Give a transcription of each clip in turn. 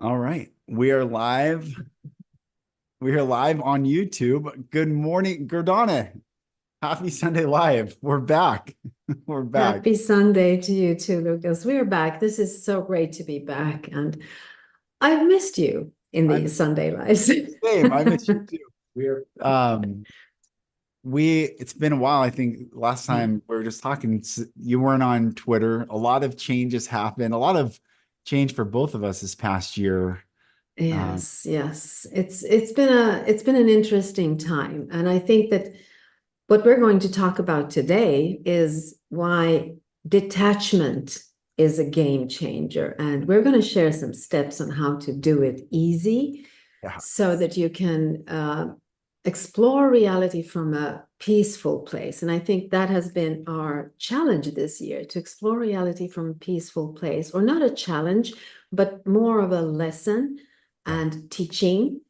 All right. We are live. We are live on YouTube. Good morning, Gordana. Happy Sunday Live. We're back. We're back. Happy Sunday to you too, Lucas. We're back. This is so great to be back. And I've missed you in I these miss Sunday lives. Same. I miss you too. We're it's been a while. I think last time we were just talking, you weren't on Twitter. A lot of changes happened. A lot of change for both of us this past year. Um, Yes, yes. It's been an interesting time. And I think that what we're going to talk about today is why detachment is a game changer. And we're going to share some steps on how to do it easy yeah. so that you can explore reality from a peaceful place. And I think that has been our challenge this year, to explore reality from a peaceful place, or not a challenge, but more of a lesson Yeah. and teaching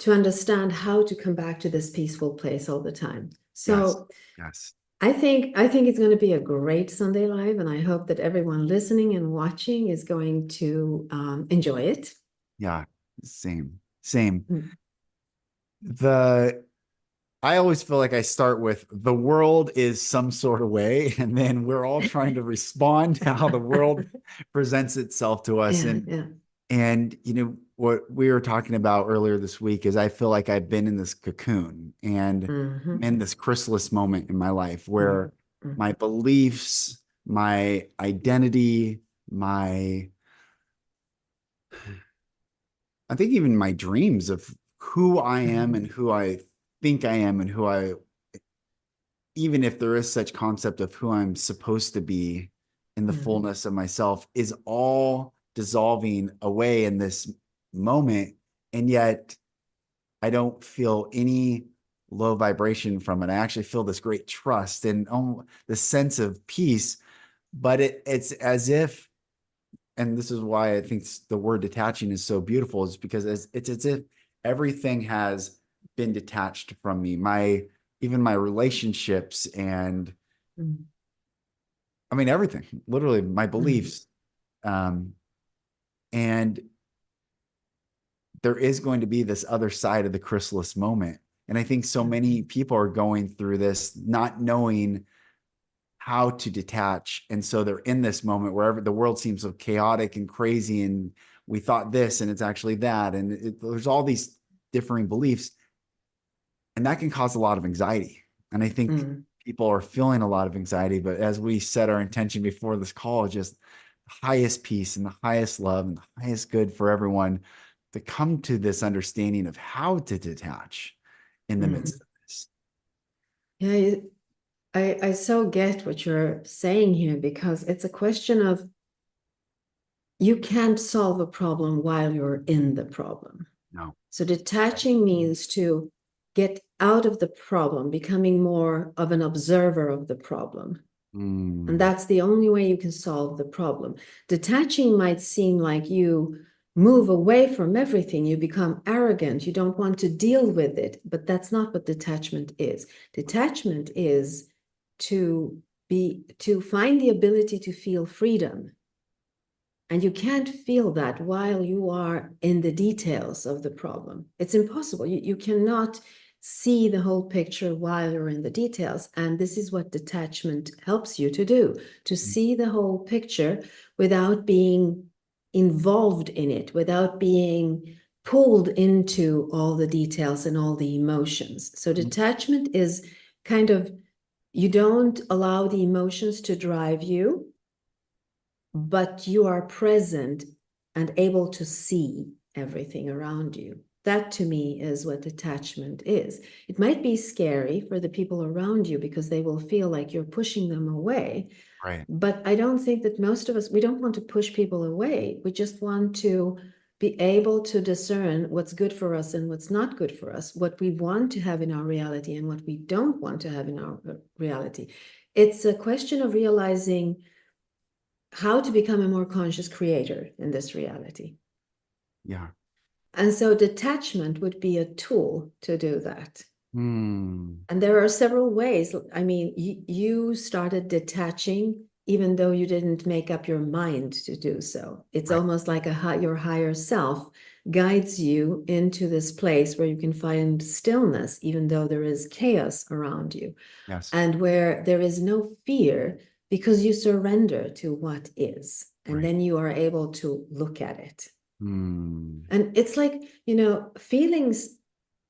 to understand how to come back to this peaceful place all the time. Yes. So Yes. I think it's going to be a great Sunday Live, and I hope that everyone listening and watching is going to enjoy it. Yeah. Same. Same. Mm. The I always feel like I start with the world is some sort of way, and then we're all trying to respond to how the world presents itself to us. Yeah, And yeah. what we were talking about earlier this week is I feel like I've been in this cocoon and I'm Hmm. in this chrysalis moment in my life Hmm. where my beliefs, my identity, my I think even my dreams of who I am and who I think I am and who I even if there is such concept of who I'm supposed to be in the Hmm. fullness of myself is all dissolving away in this moment. And yet I don't feel any low vibration from it. I actually feel this great trust and this sense of peace. But it's as if, and this is why I think the word detaching is so beautiful, is because it's as if everything has been detached from me. Even my relationships and Hmm. I mean everything, literally my Hmm. beliefs. Um, and there is going to be this other side of the chrysalis moment. And I think so Yeah. many people are going through this not knowing how to detach. And so they're in this moment wherever the world seems so chaotic and crazy. And we thought this and it's actually that. And there's all these differing beliefs. And that can cause a lot of anxiety. And I think Mm. people are feeling a lot of anxiety. But as we set our intention before this call, just the highest peace and the highest love and the highest good for everyone to come to this understanding of how to detach in the midst Mm. of this. Yeah, I so get what you're saying here, because it's a question of you can't solve a problem while you're in the problem. No. So detaching means to get out of the problem, becoming more of an observer of the problem. And Mm, that's the only way you can solve the problem. Detaching might seem like you move away from everything, you become arrogant, you don't want to deal with it, but that's not what detachment is. Detachment is to find the ability to feel freedom. And you can't feel that while you are in the details of the problem. It's impossible. You cannot see the whole picture while you're in the details. And this is what detachment helps you to do, to see the whole picture without being involved in it, without being pulled into all the details and all the emotions. So detachment is kind of, you don't allow the emotions to drive you, but you are present and able to see everything around you. That to me is what detachment is. It might be scary for the people around you because they will feel like you're pushing them away. right. But I don't think that most of us, we don't want to push people away. We just want to be able to discern what's good for us and what's not good for us, what we want to have in our reality and what we don't want to have in our reality. It's a question of realizing how to become a more conscious creator in this reality. Yeah. And so detachment would be a tool to do that. Hmm. And there are several ways. I mean, you started detaching even though you didn't make up your mind to do so. It's Right. almost like your higher self guides you into this place where you can find stillness, even though there is chaos around you, Yes. and where there is no fear because you surrender to what is. And Right. then you are able to look at it. Mm. And it's like, feelings,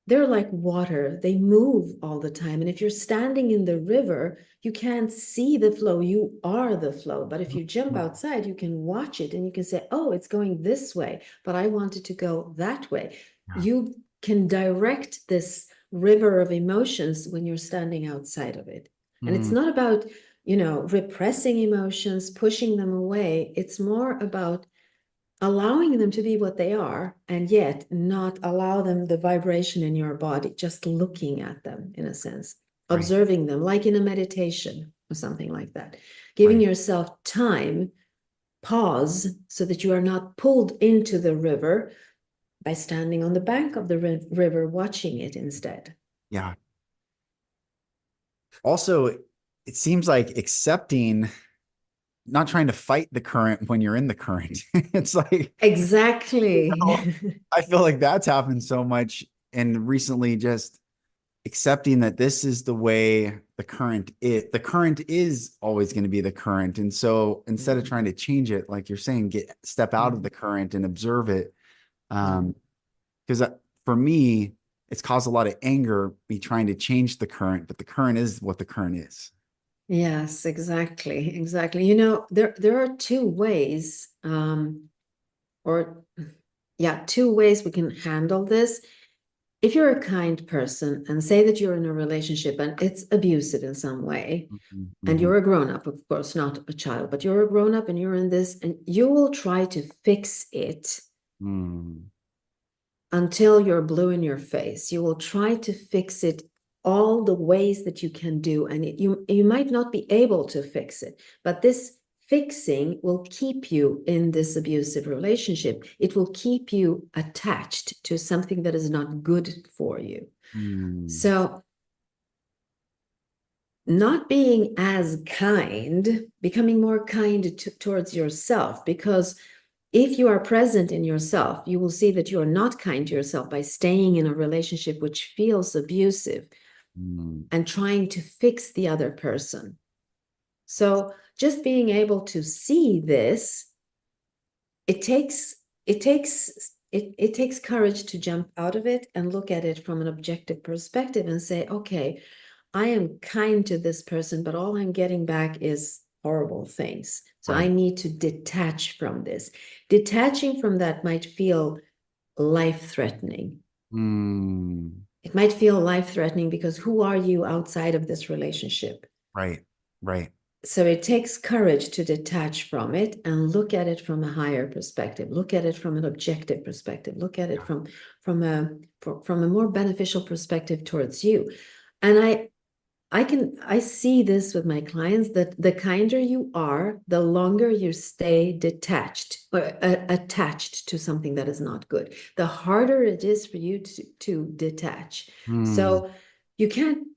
they're like water. They move all the time. And if you're standing in the river, you can't see the flow. You are the flow. But if you jump Mm. outside, you can watch it and you can say, oh, it's going this way, but I want it to go that way. Yeah. You can direct this river of emotions when you're standing outside of it. And it's Mm. not about, repressing emotions, pushing them away. It's more about allowing them to be what they are, and yet not allow them the vibration in your body, just looking at them in a sense, Right. observing them like in a meditation or something like that, giving Right. yourself time, pause, so that you are not pulled into the river by standing on the bank of the river watching it instead. Yeah. Also, it seems like accepting, not trying to fight the current when you're in the current. It's like, Exactly. I feel like that's happened so much. And recently, just accepting that this is the way the current is always going to be the current. And so instead of Mm, trying to change it, like you're saying, step out of the mm, current and observe it. mm. Because for me, it's caused a lot of anger, me trying to change the current, but the current is what the current is. Yes, exactly, exactly. There are two ways, or yeah, two ways we can handle this. If you're a kind person and say that you're in a relationship and it's abusive in some way, Mhm, and mhm, you're a grown up, of course, not a child, but you're a grown up and you're in this, and you will try to fix it mm, until you're blue in your face. You will try to fix it all the ways that you can do, and you might not be able to fix it, but this fixing will keep you in this abusive relationship. It will keep you attached to something that is not good for you. mm, So not being as kind, becoming more kind towards yourself, because if you are present in yourself, you will see that you are not kind to yourself by staying in a relationship which feels abusive mm, and trying to fix the other person. So just being able to see this, it takes it takes courage to jump out of it and look at it from an objective perspective and say, okay, I am kind to this person, but all I'm getting back is horrible things. So I right. need to detach from this. Detaching from that might feel life-threatening. Mm, It might feel life-threatening because who are you outside of this relationship? right. Right. So it takes courage to detach from it and look at it from a higher perspective, look at it from an objective perspective, look at it Yeah. from a more beneficial perspective towards you. And I see this with my clients, that the kinder you are, the longer you stay detached or attached to something that is not good, the harder it is for you to detach. Mm, So you can't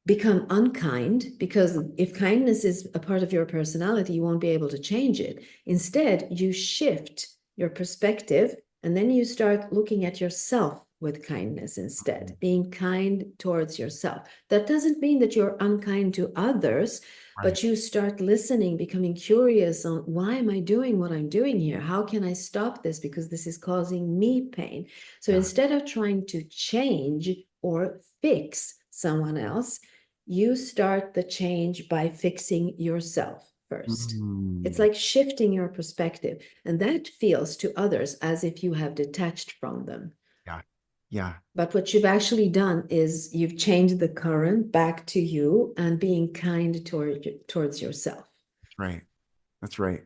become unkind, because if kindness is a part of your personality, you won't be able to change it. Instead, you shift your perspective and then you start looking at yourself with kindness instead, being kind towards yourself. That doesn't mean that you're unkind to others, right. but you start listening, becoming curious on, why am I doing what I'm doing here? How can I stop this? Because this is causing me pain. So Yeah. instead of trying to change or fix someone else, you start the change by fixing yourself first. It's Mm, like shifting your perspective, and that feels to others as if you have detached from them. yeah. Yeah. But what you've actually done is you've changed the current back to you and being kind towards yourself. That's right. That's right.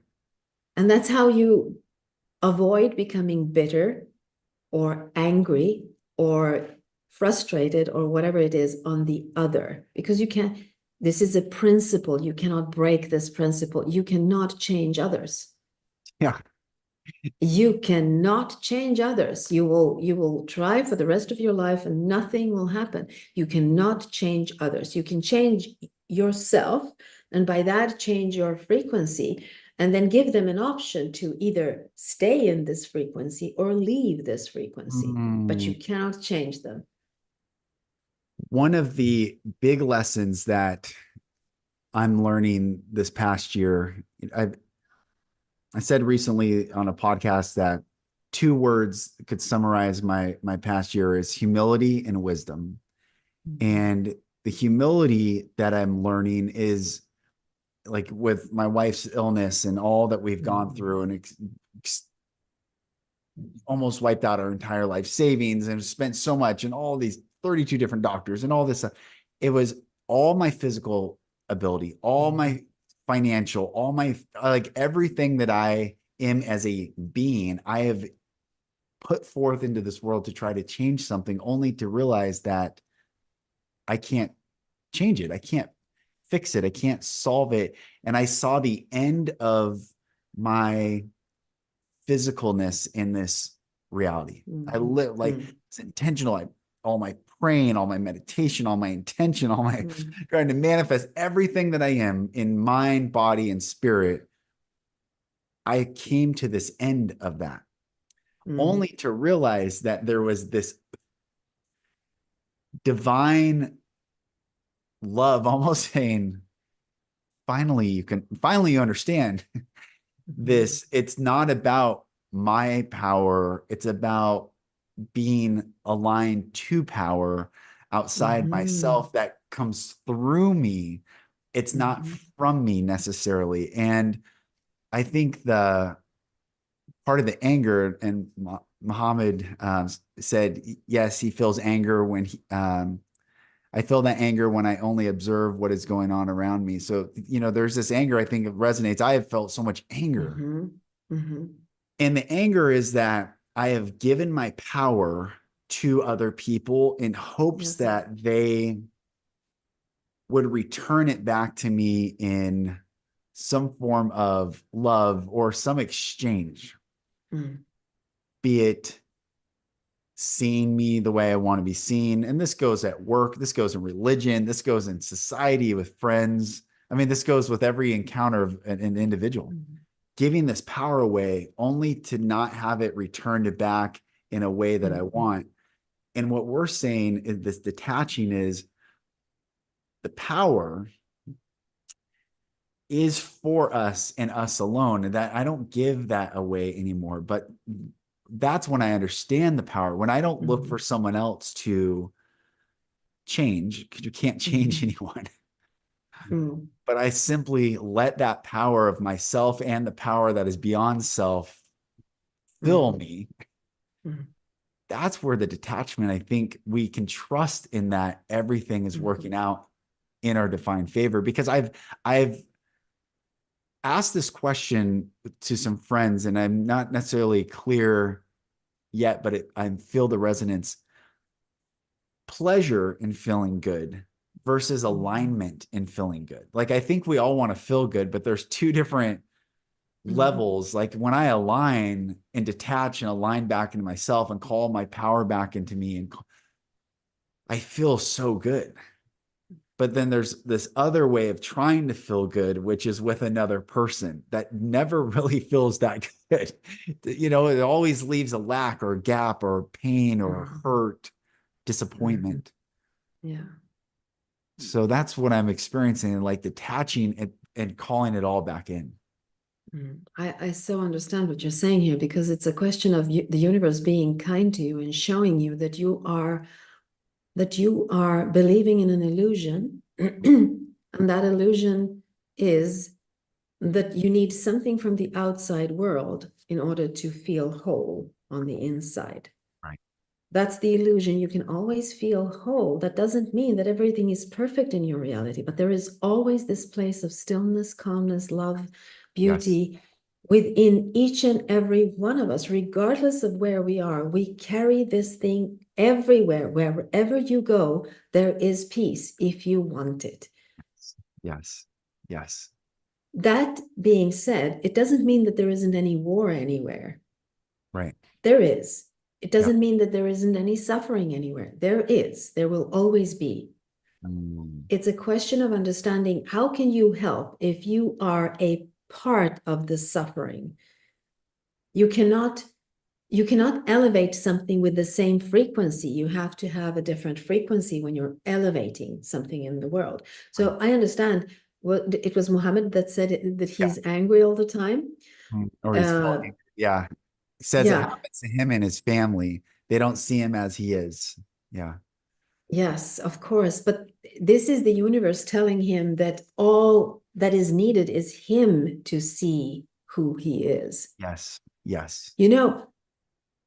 And that's how you avoid becoming bitter or angry or frustrated or whatever it is on the other, because you can't. This is a principle. You cannot break this principle. You cannot change others. Yeah. You cannot change others. You will try for the rest of your life and nothing will happen. You cannot change others. You can change yourself and by that change your frequency, and then give them an option to either stay in this frequency or leave this frequency, but you Mm. cannot change them. One of the big lessons that I'm learning this past year, I said recently on a podcast that two words could summarize my past year is humility and wisdom. And the humility that I'm learning is like with my wife's illness and all that we've gone through and almost wiped out our entire life savings and spent so much and all these 32 different doctors and all this stuff. It was all my physical ability, all my financial, all my like everything that I am as a being, I have put forth into this world to try to change something only to realize that I can't change it. I can't fix it. I can't solve it. And I saw the end of my physicalness in this reality. I live like it's intentional. All my praying, all my meditation, all my intention, all my trying to manifest everything that I am in mind, body, and spirit. I came to this end of that only to realize that there was this divine love almost saying, finally you understand this. It's not about my power. It's about being aligned to power outside myself that comes through me. It's not from me necessarily. And I think the part of the anger, and Muhammad said, yes, he feels anger when I feel that anger when I only observe what is going on around me. So, there's this anger, I think it resonates. I have felt so much anger. And the anger is that I have given my power to other people in hopes that they would return it back to me in some form of love or some exchange, be it seeing me the way I want to be seen. And this goes at work, this goes in religion, this goes in society with friends. I mean, this goes with every encounter of an individual. Giving this power away only to not have it returned back in a way that I want. And what we're saying is this detaching is the power is for us and us alone. And that I don't give that away anymore. But that's when I understand the power. When I don't look for someone else to change, because you can't change anyone. But I simply let that power of myself and the power that is beyond self fill me. That's where the detachment, I think we can trust in that everything is working out in our divine favor. Because I've asked this question to some friends and I'm not necessarily clear yet, but I feel the resonance. Pleasure in feeling good versus alignment in feeling good. Like, I think we all want to feel good, but there's two different levels. Like when I align and detach and align back into myself and call my power back into me, and I feel so good. But then there's this other way of trying to feel good, which is with another person that never really feels that good. It always leaves a lack or a gap or pain or hurt, disappointment. So that's what I'm experiencing, like detaching it and calling it all back in. I so understand what you're saying here, because it's a question of the universe being kind to you and showing you that you are believing in an illusion. And that illusion is that you need something from the outside world in order to feel whole on the inside. Right. That's the illusion. You can always feel whole. That doesn't mean that everything is perfect in your reality, but there is always this place of stillness, calmness, love, beauty within each and every one of us, regardless of where we are. We carry this thing everywhere. Wherever you go, there is peace if you want it. Yes. Yes. That being said, it doesn't mean that there isn't any war anywhere. Right. There is. It doesn't mean that there isn't any suffering anywhere. There is. There will always be. Mm, It's a question of understanding how can you help if you are a part of the suffering. You cannot you cannot elevate something with the same frequency. You have to have a different frequency when you're elevating something in the world. right. So I understand what it was Muhammad that said that Yeah. he's angry all the time. Or he's Uh, falling. Yeah. It says it yeah, happens to him and his family. They don't see him as he is. Yeah. yes, of course. But this is the universe telling him that all that is needed is him to see who he is. Yes. Yes. You know,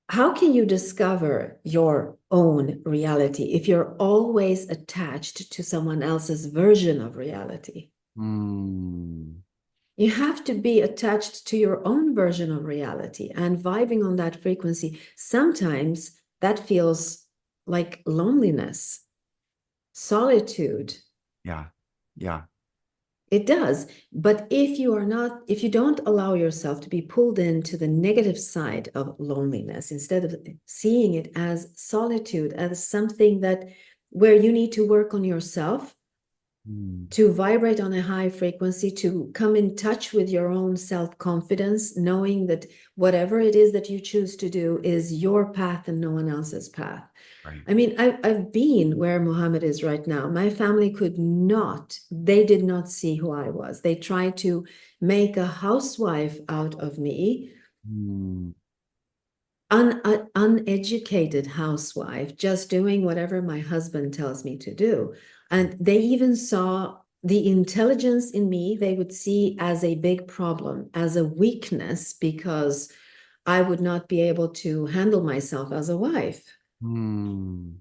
how can you discover your own reality if you're always attached to someone else's version of reality? Mm, You have to be attached to your own version of reality and vibing on that frequency. Sometimes that feels like loneliness, solitude. yeah. Yeah. It does. But if you don't allow yourself to be pulled into the negative side of loneliness, instead of seeing it as solitude, as something that where you need to work on yourself Mm, to vibrate on a high frequency, to come in touch with your own self-confidence, knowing that whatever it is that you choose to do is your path and no one else's path. right. I mean, I've been where Muhammad is right now. My family could not, they did not see who I was. They tried to make a housewife out of me, Mm, uneducated housewife, just doing whatever my husband tells me to do. right. And they even saw the intelligence in me, they would see as a big problem, as a weakness, because I would not be able to handle myself as a wife. Mm,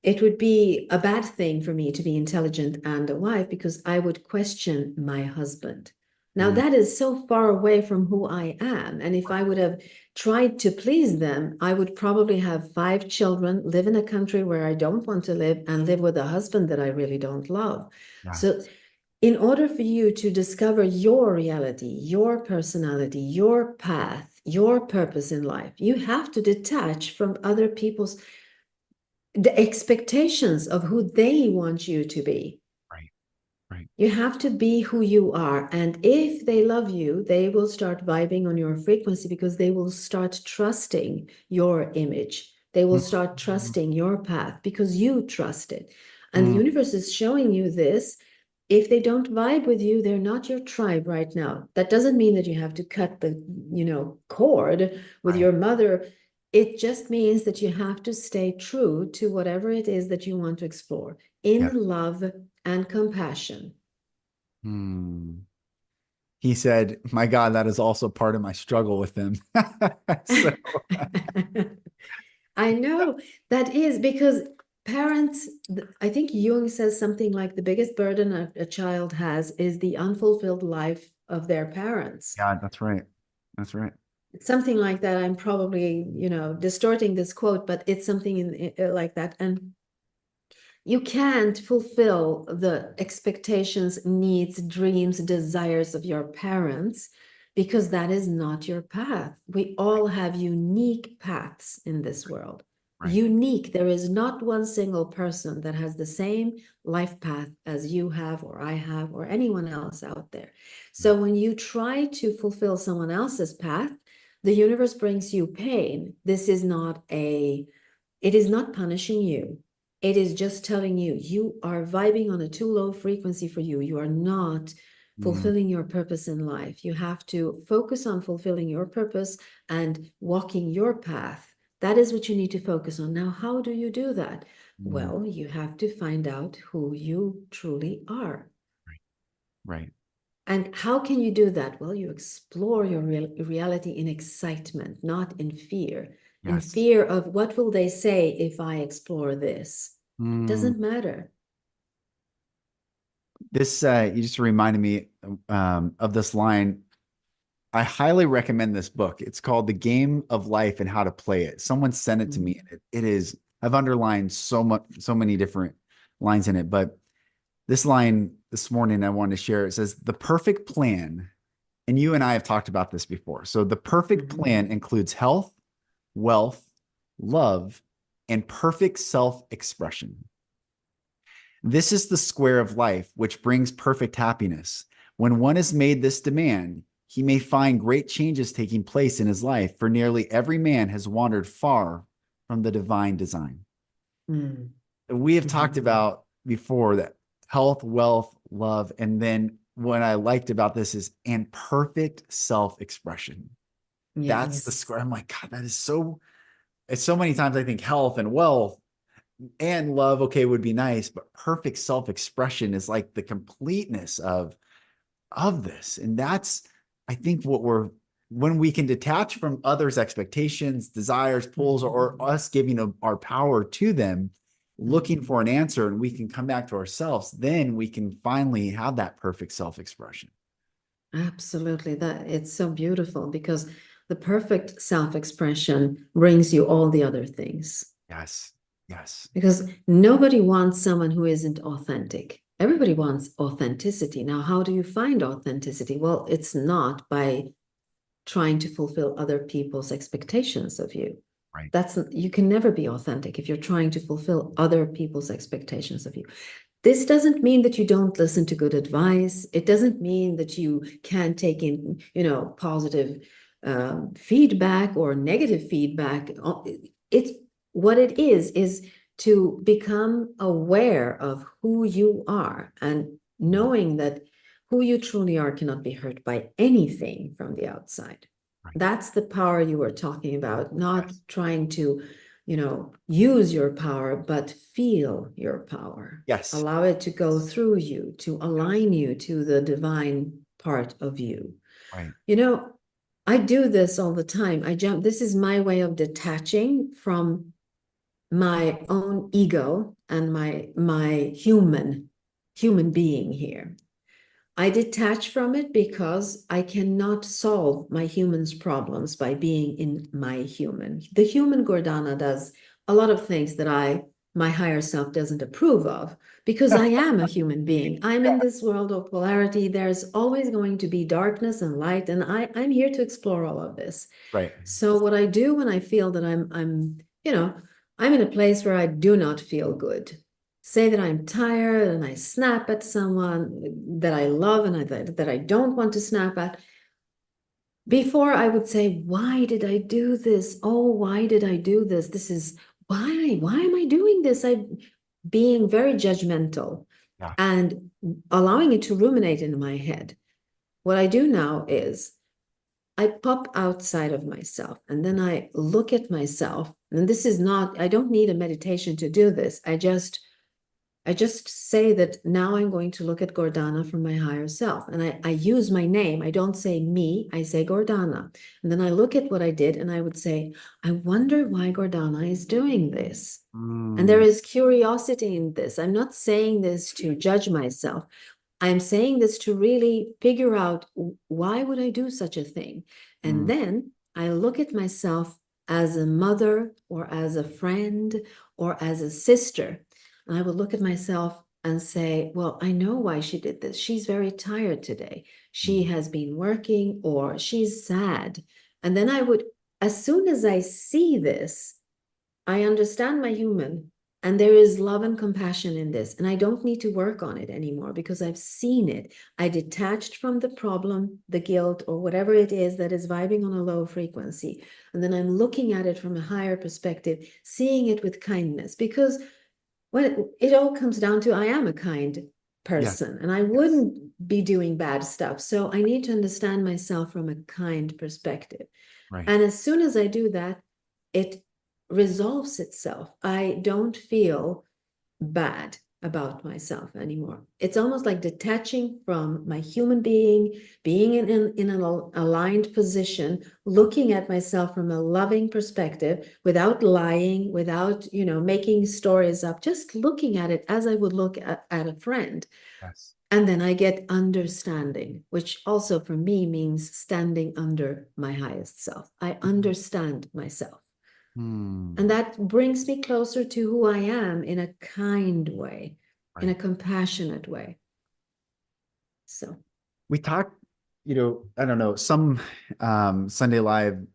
It would be a bad thing for me to be intelligent and a wife because I would question my husband. Now, mm, that is so far away from who I am. And if I would have tried to please them, I would probably have 5 children, live in a country where I don't want to live, and live with a husband that I really don't love. yeah. So, in order for you to discover your reality, your personality, your path, your purpose in life, you have to detach from other people's the expectations of who they want you to be. Right. Right. You have to be who you are. And if they love you, they will start vibing on your frequency because they will start trusting your image. They will start Mm, trusting your path because you trust it. And the mm, universe is showing you this. If they don't vibe with you, they're not your tribe right now. That doesn't mean that you have to cut the, cord with right. your mother. It just means that you have to stay true to whatever it is that you want to explore Yeah. in love and compassion. Hmm. He said, "My God, that is also part of my struggle with them." So, I know that is because parents, I think Jung says something like the biggest burden a child has is the unfulfilled life of their parents. yeah, that's right. That's right. It's something like that. I'm probably, distorting this quote, but it's something like that. And you can't fulfill the expectations, needs, dreams, desires of your parents because that is not your path. We all have unique paths in this world. Right. Unique. There is not one single person that has the same life path as you have, or I have, or anyone else out there. Yeah. So when you try to fulfill someone else's path, the universe brings you pain. It is not punishing you. It is just telling you you are vibing on a too low frequency for you. You are not Mm, fulfilling your purpose in life. You have to focus on fulfilling your purpose and walking your path. That is what you need to focus on. Now, how do you do that? mm, Well, you have to find out who you truly are. right. Right. And how can you do that? Well, you explore your reality in excitement, not in fear. In Yes. fear of what will they say if I explore this? It Mm, doesn't matter. this you just reminded me of this line. I highly recommend this book. It's called The Game of Life and How to Play It. Someone sent it to me, and it is, I've underlined so much, so many different lines in it, but this line this morning I wanted to share. It says, "The perfect plan," and you and I have talked about this before. So the perfect Mhm. plan includes health, wealth, love, and perfect self-expression. This is the square of life, which brings perfect happiness. When one has made this demand, he may find great changes taking place in his life, for nearly every man has wandered far from the divine design. Mm. We have talked Mhm. about before that health, wealth, love, and then what I liked about this is and perfect self-expression. That's the Yes. square. I'm like, God, that is so. It's so many times I think health and wealth and love, okay, would be nice, but perfect self-expression is like the completeness of this. And that's, I think, what we're when we can detach from others' expectations, desires, pulls, or Mhm. us giving our power to them, looking Mhm. for an answer, and we can come back to ourselves, then we can finally have that perfect self-expression. Absolutely. That it's so beautiful because the perfect self-expression brings you all the other things. Yes. Yes. Because nobody wants someone who isn't authentic. Everybody wants authenticity. Now, how do you find authenticity? Well, it's not by trying to fulfill other people's expectations of you. Right. That's you can never be authentic if you're trying to fulfill other people's expectations of you. This doesn't mean that you don't listen to good advice. It doesn't mean that you can't take in, positive feedback or negative feedback. It's what it is to become aware of who you are and Mhm. knowing that who you truly are cannot be hurt by anything from the outside. Right. That's the power you were talking about, not Yes. trying to use your power, but feel your power. Yes. Allow it to go through you, to Yes. align you to the divine part of you. Right. You know, I do this all the time. This is my way of detaching from my own ego and my human being here. I detach from it because I cannot solve my human's problems by being in my human. The human Gordana does a lot of things that my higher self doesn't approve of because I am a human being. I'm in this world of polarity. There's always going to be darkness and light, and I'm here to explore all of this. Right. So what I do when I feel that I'm in a place where I do not feel good, say that I'm tired and I snap at someone that I love and that I don't want to snap at. Before I would say, why did I do this? Oh, why did I do this? This is why am I doing this? I'm being very judgmental Yeah. and allowing it to ruminate in my head. What I do now is I pop outside of myself and then I look at myself. And this is not, I don't need a meditation to do this. I just say that now I'm going to look at Gordana from my higher self. And I use my name. I don't say me, I say Gordana. And then I look at what I did and I would say, I wonder why Gordana is doing this. And there Mm, is curiosity in this. I'm not saying this to judge myself. I'm saying this to really figure out why would I do such a thing? And mm, then I look at myself as a mother or as a friend or as a sister. And I would look at myself and say, well, I know why she did this. She's very tired today. She mm. has been working or she's sad. And then I would, as soon as I see this, I understand my human, and there is love and compassion in this. And I don't need to work on it anymore because I've seen it. I detached from the problem, the guilt, or whatever it is that is vibing on a low frequency. And then I'm looking at it from a higher perspective, seeing it with kindness. Because when it all comes down to, I am a kind Yes. person and I Yes. wouldn't be doing bad stuff. So I need to understand myself from a kind perspective. Right. And as soon as I do that, it resolves itself. I don't feel bad about myself anymore. It's almost like detaching from my human being in an aligned position, Yeah. looking at myself from a loving perspective without lying, without, making stories up, just looking at it as I would look at a friend. Yes. And then I get understanding, which also for me means standing under my highest self. I Mhm. understand myself. And Hmm. that brings me closer to who I am in a kind way, in a Right. compassionate way. So, We talked, I don't know, some Sunday Live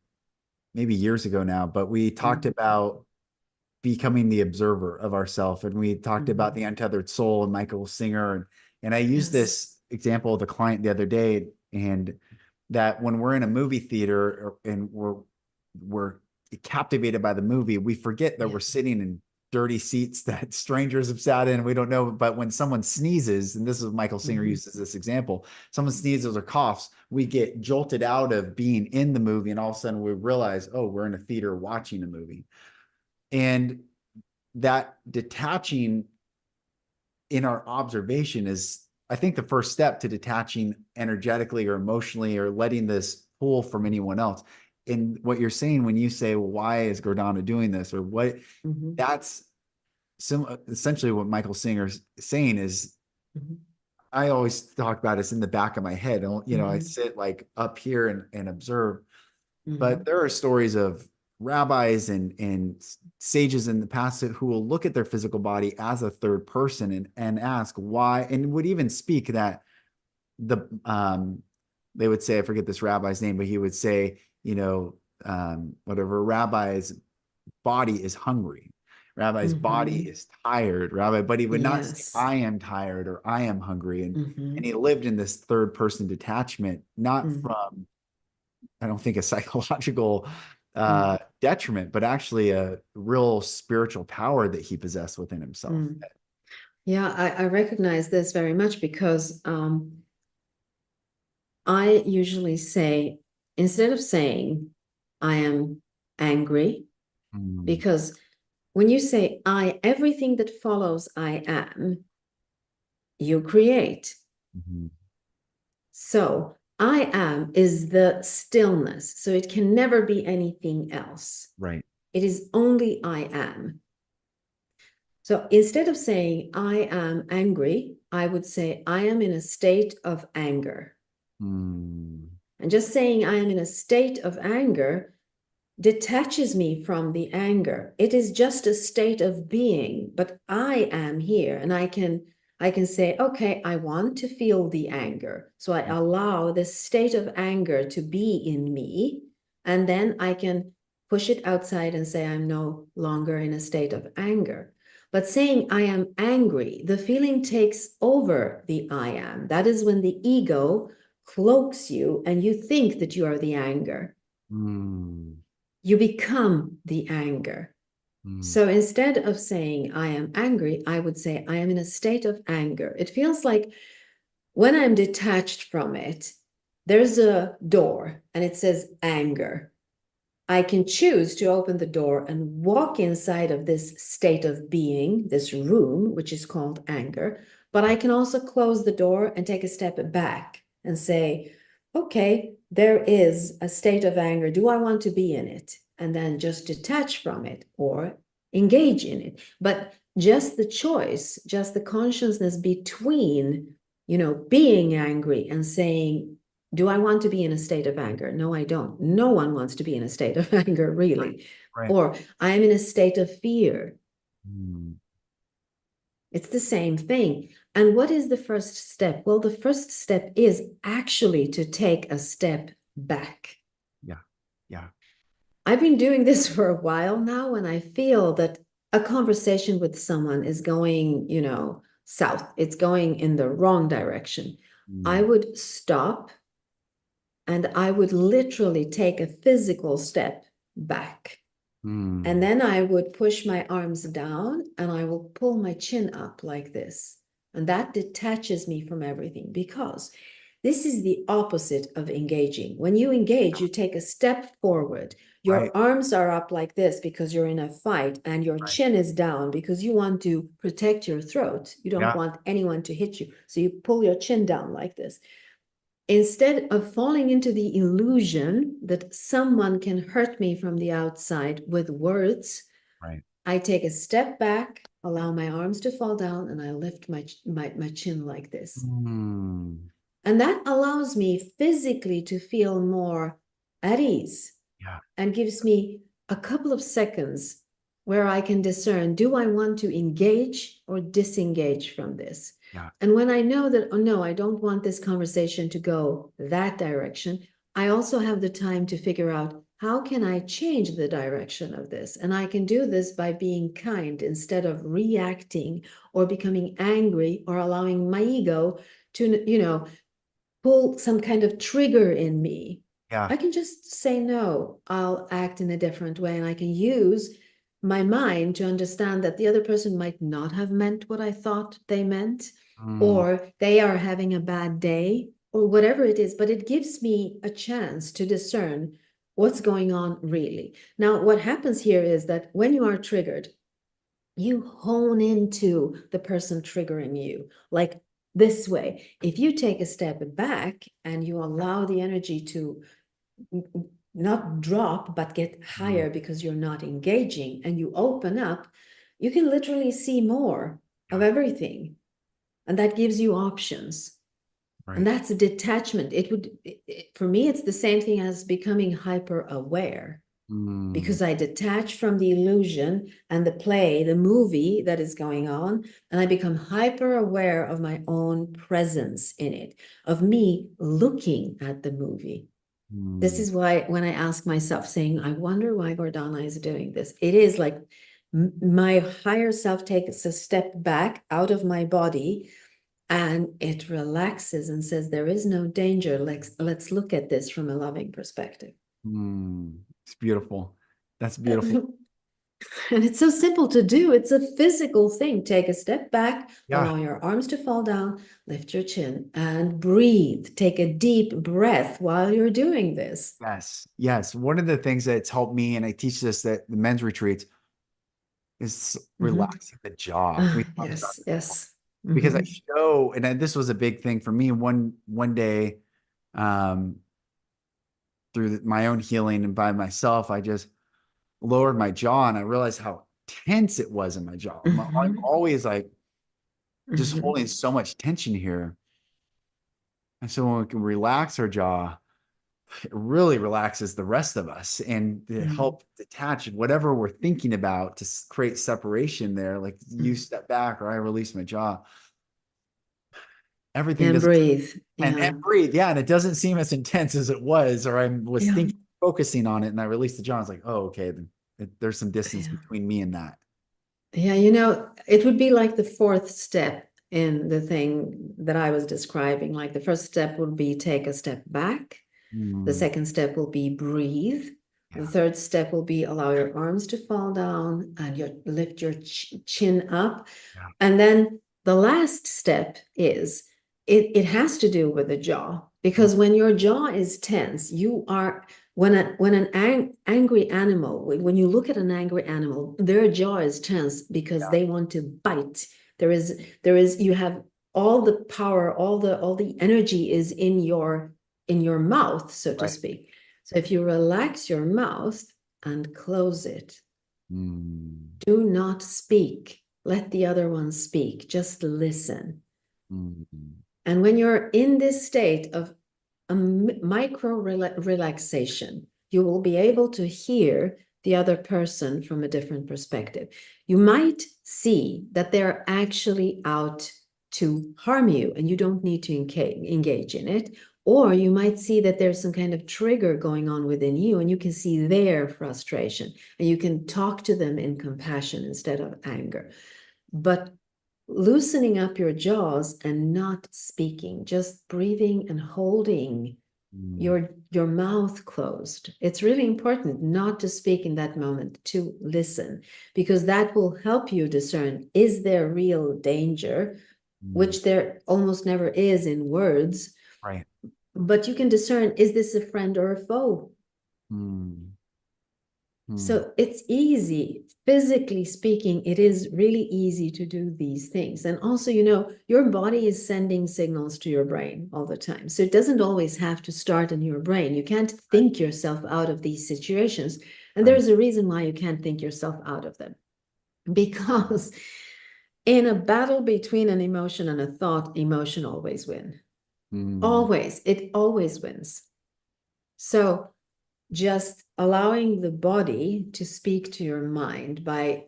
maybe years ago now, but we talked mm, about becoming the observer of ourself. And we talked about the Mhm. untethered soul and Michael Singer. And I used Yes. this example of a client the other day, and that when we're in a movie theater and we're captivated by the movie, we forget that Yeah. we're sitting in dirty seats that strangers have sat in. We don't know. But when someone sneezes, and this is Michael Singer Mhm. uses this example, someone sneezes or coughs, we get jolted out of being in the movie. And all of a sudden we realize, oh, we're in a theater watching a movie. And that detaching in our observation is, I think, the first step to detaching energetically or emotionally or letting this pull from anyone else. And what you're saying when you say, well, why is Gordana doing this, or what, Mhm. that's essentially what Michael Singer's saying is, Mhm. I always talk about it's in the back of my head. I Mhm. sit like up here and observe. But Mhm. there are stories of rabbis and sages in the past who will look at their physical body as a third person and ask why, and would even speak that they would say, I forget this rabbi's name, but he would say, whatever, rabbi's body is hungry. Rabbi's body Mhm. is tired, Rabbi, but he would not say, Yes. I am tired or I am hungry. And Mhm. he lived in this third person detachment, not Mm. from, I don't think, a psychological Mm. detriment, but actually a real spiritual power that he possessed within himself. Mm. Yeah, I recognize this very much because I usually say, instead of saying I am angry, Mm, because when you say I, everything that follows I am, you create. mhm. So I am is the stillness. So it can never be anything else. Right. It is only I am. So instead of saying I am angry, I would say I am in a state of anger. Mm, And just saying I am in a state of anger detaches me from the anger. It is just a state of being, but I am here and I can say, okay, I want to feel the anger. So I allow this state of anger to be in me, and then I can push it outside and say I'm no longer in a state of anger. But saying I am angry, the feeling takes over the I am. That is when the ego cloaks you and you think that you are the anger. mm, You become the anger. mm, So instead of saying I am angry, I would say I am in a state of anger. It feels like when I'm detached from it, there's a door and it says anger. I can choose to open the door and walk inside of this state of being, this room, which is called anger. But I can also close the door and take a step back and say, okay, there is a state of anger. Do I want to be in it? And then just detach from it or engage in it. But just the choice, just the consciousness between, being angry and saying, do I want to be in a state of anger? No, I don't. No one wants to be in a state of anger, right. really. Right. Or I am in a state of fear. Mm, It's the same thing. And what is the first step? Well, the first step is actually to take a step back. yeah. Yeah. I've been doing this for a while now, and I feel that a conversation with someone is going, south. It's going in the wrong direction. I Mm, would stop and I would literally take a physical step back. And mm, then I would push my arms down and I will pull my chin up like this. And that detaches me from everything because this is the opposite of engaging. When you engage, you take a step forward. right. Your arms are up like this because you're in a fight, and your Right. chin is down because you want to protect your throat. You don't Yeah. want anyone to hit you. So you pull your chin down like this. Instead of falling into the illusion that someone can hurt me from the outside with words, Right. I take a step back, allow my arms to fall down, and I lift my chin like this. Mm, And that allows me physically to feel more at ease yeah. and gives me a couple of seconds where I can discern, do I want to engage or disengage from this? Yeah. And when I know that, oh no, I don't want this conversation to go that direction, I also have the time to figure out how can I change the direction of this? And I can do this by being kind instead of reacting or becoming angry or allowing my ego to, pull some kind of trigger in me. Yeah. I can just say, no, I'll act in a different way. And I can use my mind to understand that the other person might not have meant what I thought they meant, Mm, or they are having a bad day, or whatever it is. But it gives me a chance to discern what's going on really. Now, what happens here is that when you are triggered, you hone into the person triggering you, like this way. If you take a step back and you allow the energy to not drop, but get mm, higher because you're not engaging, and you open up, you can literally see more of yeah. everything. And that gives you options. And Right. that's a detachment. For me, it's the same thing as becoming hyper aware, Mm, because I detach from the illusion and the play, the movie that is going on, and I become hyper aware of my own presence in it, of me looking at the movie. This mm, is why when I ask myself, saying, I wonder why Gordana is doing this, it is like my higher self takes a step back out of my body and it relaxes and says, there is no danger. Let's look at this from a loving perspective. it's beautiful. That's beautiful. And it's so simple to do. It's a physical thing. Take a step back, Yeah. allow your arms to fall down, lift your chin, and breathe. Take a deep breath while you're doing this. Yes. Yes. One of the things that's helped me, and I teach this at the men's retreats, is Mhm. relaxing the jaw. We Ah, talked about yes, this before. yes. Because I Mhm. show, and this was a big thing for me one day, um, through my own healing and by myself, I just lowered my jaw and I realized how tense it was in my jaw. I'm Mhm. always like just Mhm. holding so much tension here. And so when we can relax our jaw, it really relaxes the rest of us and to Mhm. help detach whatever we're thinking about to create separation there. Like you Mhm. step back or I release my jaw, everything And doesn't breathe. and Yeah. breathe. Yeah. And it doesn't seem as intense as it was, or I was Yeah. thinking, focusing on it and I released the jaw. I was like, oh, okay. Then there's some distance Yeah. between me and that. Yeah, it would be like the fourth step in the thing that I was describing. Like the first step would be take a step back. The Mm, second step will be breathe. The yeah. third step will be allow your arms to fall down and lift your chin up. Yeah. And then the last step is it has to do with the jaw, Mm, because when your jaw is tense, you are when an angry animal, when you look at an angry animal, their jaw is tense because yeah. they want to bite. There is you have all the power, all the energy is in your mouth, so to Right. speak. So if you relax your mouth and close it, Mm, do not speak. Let the other one speak. Just listen. mm, And when you're in this state of a micro relaxation, you will be able to hear the other person from a different perspective. You might see that they're actually out to harm you and you don't need to engage in it. Or you might see that there's some kind of trigger going on within you and you can see their frustration and you can talk to them in compassion instead of anger. But loosening up your jaws and not speaking, just breathing and holding mm, your mouth closed. It's really important not to speak in that moment, to listen, because that will help you discern, is there real danger, mm. which there almost never is in words, Right. but you can discern, is this a friend or a foe? Mm, mm, So it's easy, physically speaking, it is really easy to do these things. And also, your body is sending signals to your brain all the time. So it doesn't always have to start in your brain. You can't right. think yourself out of these situations. And Right. there's a reason why you can't think yourself out of them. Because in a battle between an emotion and a thought, emotion always wins. Mm, Always. It always wins. So just allowing the body to speak to your mind by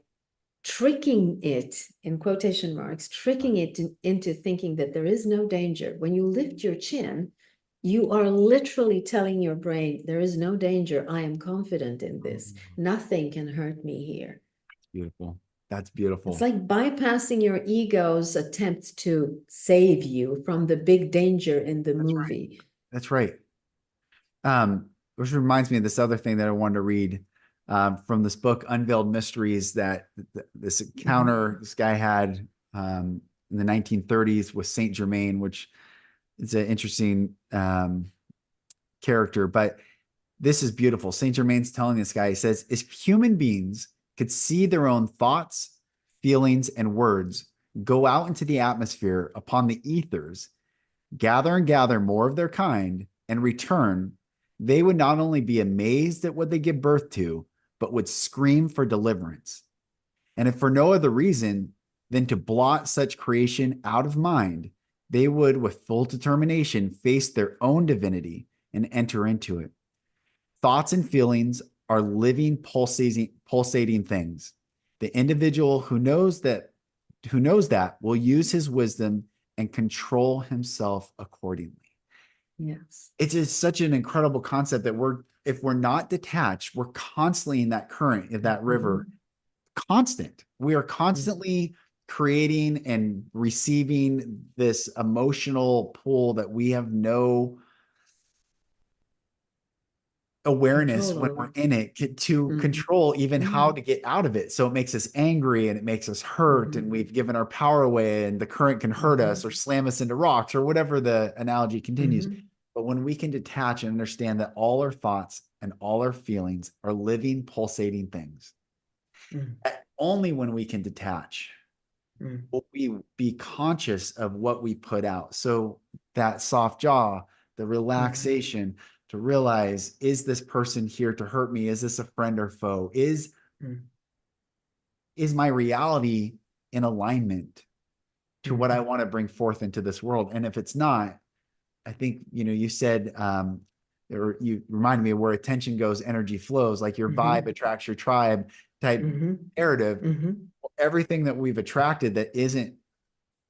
tricking it, in quotation marks, tricking it into thinking that there is no danger. When you lift your chin, You are literally telling your brain, there is no danger. I am confident in this. Mm, Nothing can hurt me here. beautiful. That's It's beautiful. like bypassing your ego's attempt to save you from the big danger in the That's right. movie. That's right. Which reminds me of this other thing that I wanted to read from this book, Unveiled Mysteries, that this encounter this guy had in the 1930s with Saint Germain, which is an interesting character. But this is beautiful. Saint Germain's telling this guy, he says, if human beings could see their own thoughts, feelings, and words go out into the atmosphere upon the ethers, gather and gather more of their kind, and return, they would not only be amazed at what they give birth to, but would scream for deliverance. And if for no other reason than to blot such creation out of mind, they would, with full determination, face their own divinity and enter into it. Thoughts and feelings are living, pulsating things. The individual who knows that will use his wisdom and control himself accordingly. Yes. It's just such an incredible concept that if we're not detached, we're constantly in that current, in that river, constant. We are constantly creating and receiving this emotional pull that we have no awareness Control when we're over. in it to Mhm. control even how Mhm. to get out of it. So it makes us angry and it makes us hurt, and Mhm. we've given our power away, and the current can hurt us or Mhm. slam us into rocks or whatever the analogy continues. Mhm. But when we can detach and understand that all our thoughts and all our feelings are living, pulsating things, Mhm. only when we can detach Mhm. will we be conscious of what we put out. So that soft jaw, the Mhm. relaxation, to realize, is this person here to hurt me? Is this a friend or foe? Mhm. Is my reality in alignment to what I Mhm. want to bring forth into this world? And if it's not, I think, you said, or you reminded me of where attention goes, energy flows, like your vibe Mhm. attracts your tribe type Mhm. narrative. Mhm. Everything that we've attracted that isn't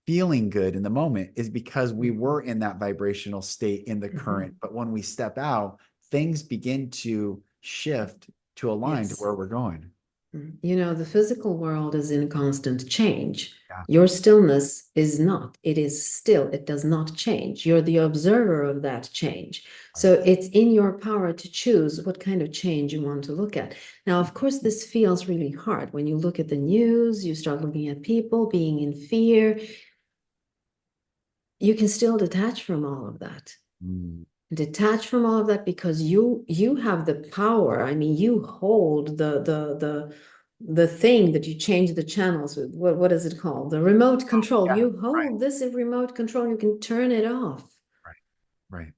feeling good in the moment is because we Mhm. were in that vibrational state in the current. Mhm. But when we step out, things begin to shift to align to Yes. where we're going. You know, the physical world is in constant change. Yeah. Your stillness is not. It is still. It does not change. You're the observer of that change. Right. So it's in your power to choose what kind of change you want to look at. Now, of course, this feels really hard. When you look at the news, you start looking at people being in fear. You can still detach from all of that. Mm, Detach from all of that because you have the power. I mean, you hold the thing that you change the channels with. What is it called? The remote control. yeah. You Right. hold this in remote control. You can turn it off. Right. Right.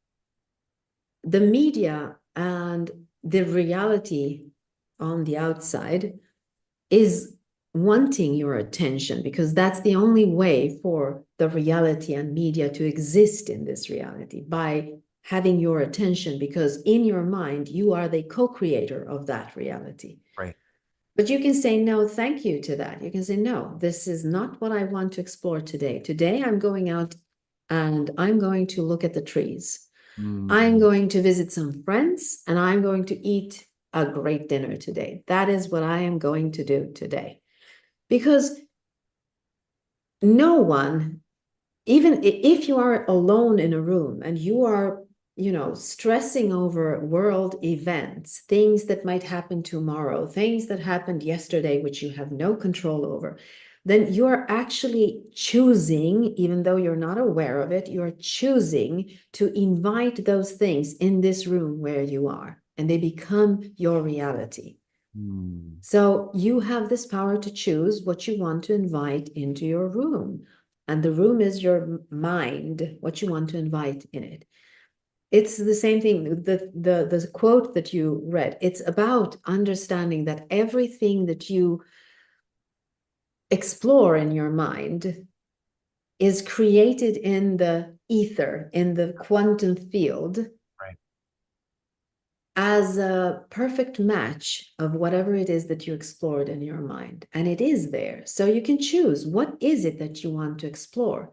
The media and the reality on the outside is wanting your attention because that's the only way for the reality and media to exist in this reality, by having your attention, because in your mind you are the co-creator of that reality. Right. But you can say no thank you to that. You can say no, this is not what I want to explore today. I'm going out and I'm going to look at the trees. I'm Mm, going to visit some friends and I'm going to eat a great dinner today. That is what I am going to do today. Because no one, even if you are alone in a room and you are, stressing over world events, things that might happen tomorrow, things that happened yesterday, which you have no control over, then you're actually choosing, even though you're not aware of it, you're choosing to invite those things in this room where you are, and they become your reality. mm, So you have this power to choose what you want to invite into your room. And the room is your mind, what you want to invite in it. It's the same thing. The quote that you read, it's about understanding that everything that you explore in your mind is created in the ether, in the quantum field, right. as a perfect match of whatever it is that you explored in your mind. And it is there. So you can choose what is it that you want to explore.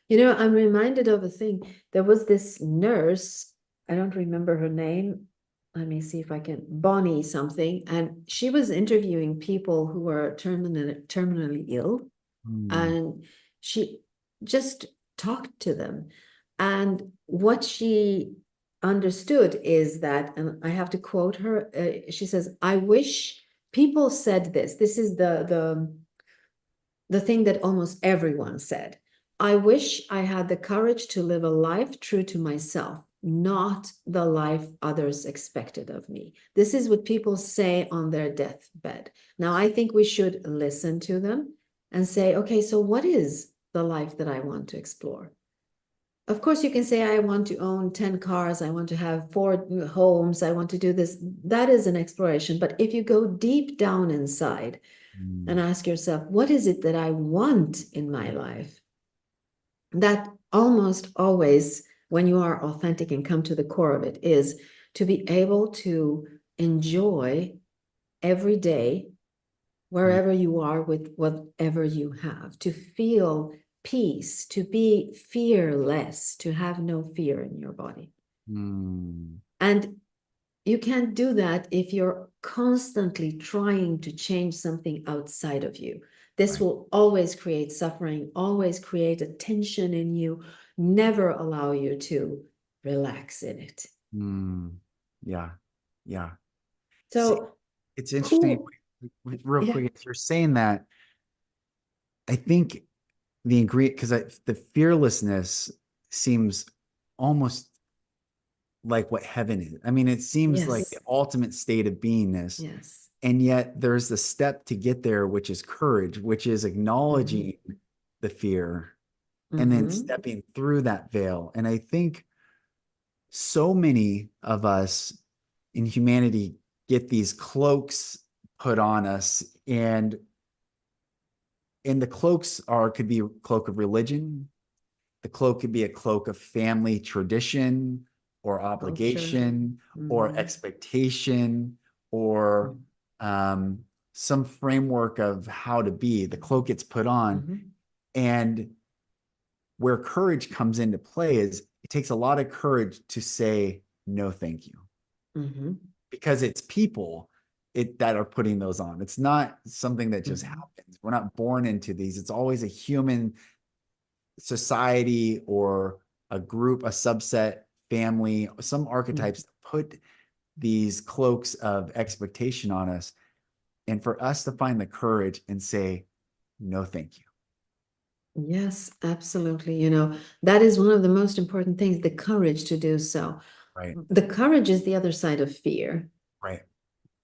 You know, I'm reminded of a thing. There was this nurse, I don't remember her name. Let me see if I can, Bonnie something. And she was interviewing people who were terminally ill. Mm, And she just talked to them. And what she understood is that, and I have to quote her, she says, I wish people said this. This is the thing that almost everyone said. I wish I had the courage to live a life true to myself, not the life others expected of me. This is what people say on their deathbed. Now, I think we should listen to them and say, okay, so what is the life that I want to explore? Of course, you can say, I want to own 10 cars, I want to have 4 homes, I want to do this. That is an exploration. But if you go deep down inside, and mm, ask yourself, what is it that I want in my life? That almost always, when you are authentic and come to the core of it, is to be able to enjoy every day, mm, wherever you are with whatever you have, to feel peace, to be fearless, to have no fear in your body. mm. And you can't do that if you're constantly trying to change something outside of you. This Right. will always create suffering, always create a tension in you, never allow you to relax in it. Mm. Yeah. Yeah. See, So, it's interesting, who, real yeah, quick, if you're saying that, I think the ingredient, because the fearlessness seems almost like what heaven is. I mean, it seems like the yes, ultimate state of beingness. yes. And yet there's the step to get there, which is courage, which is Mm-hmm, acknowledging the fear and then mm-hmm, stepping through that veil. And I think so many of us in humanity get these cloaks put on us, and the cloaks are could be a cloak of religion, the cloak could be a cloak of family tradition or culture. obligation or Mm-hmm, expectation or um, some framework of how to be. The cloak gets put on. mm-hmm, And where courage comes into play is it takes a lot of courage to say, no, thank you, mm-hmm, because it's people that are putting those on. It's not something that just mm-hmm, happens. We're not born into these. It's always a human society or a group, a subset, family, some mm-hmm. archetypes put these cloaks of expectation on us. And for us to find the courage and say, no, thank you. Yes, absolutely. You know, that is one of the most important things, the courage to do so. Right. The courage is the other side of fear, Right.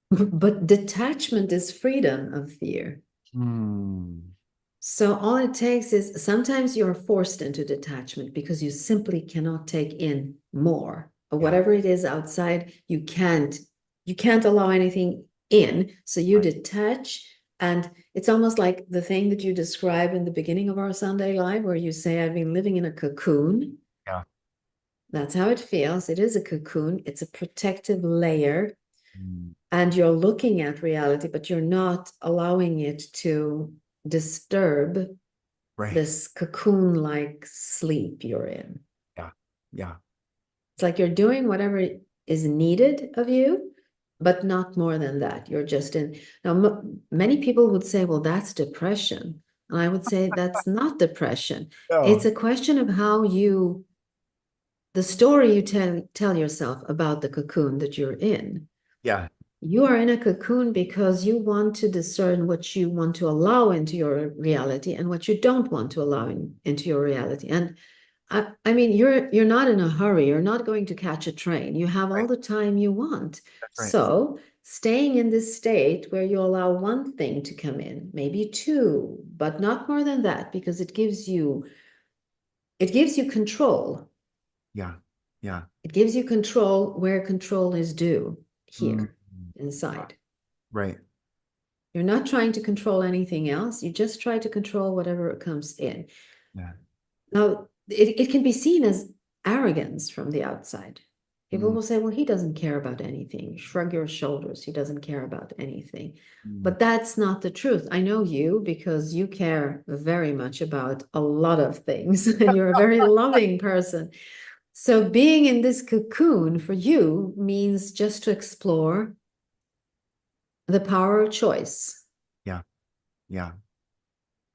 but detachment is freedom of fear. Hmm. So all it takes is sometimes you're forced into detachment because you simply cannot take in more. Or Yeah. whatever it is outside, you can't allow anything in. So you Right. detach, and it's almost like the thing that you describe in the beginning of our Sunday live, where you say, I've been living in a cocoon. Yeah. That's how it feels. It is a cocoon. It's a protective layer, Hmm. and you're looking at reality, but you're not allowing it to disturb Right. this cocoon-like sleep you're in. Yeah. Yeah. It's like you're doing whatever is needed of you, but not more than that. You're just in. Now, many people would say, well, that's depression. And I would say that's not depression. It's Oh, a question of how you, the story you tell yourself about the cocoon that you're in. yeah. You are in a cocoon because you want to discern what you want to allow into your reality and what you don't want to allow into your reality. And I mean, you're not in a hurry. You're not going to catch a train. You have all Right. the time you want. That's right. So staying in this state where you allow one thing to come in, maybe two, but not more than that, because it gives you control. Yeah. Yeah. It gives you control where control is due Mm. here inside. Right. You're not trying to control anything else. You just try to control whatever comes in. Yeah. Now, it can be seen as arrogance from the outside. People Mm, will say, well, he doesn't care about anything. Shrug your shoulders. He doesn't care about anything. mm. But that's not the truth. I know you because you care very much about a lot of things and you're a very loving person. So being in this cocoon for you means just to explore the power of choice Yeah. Yeah.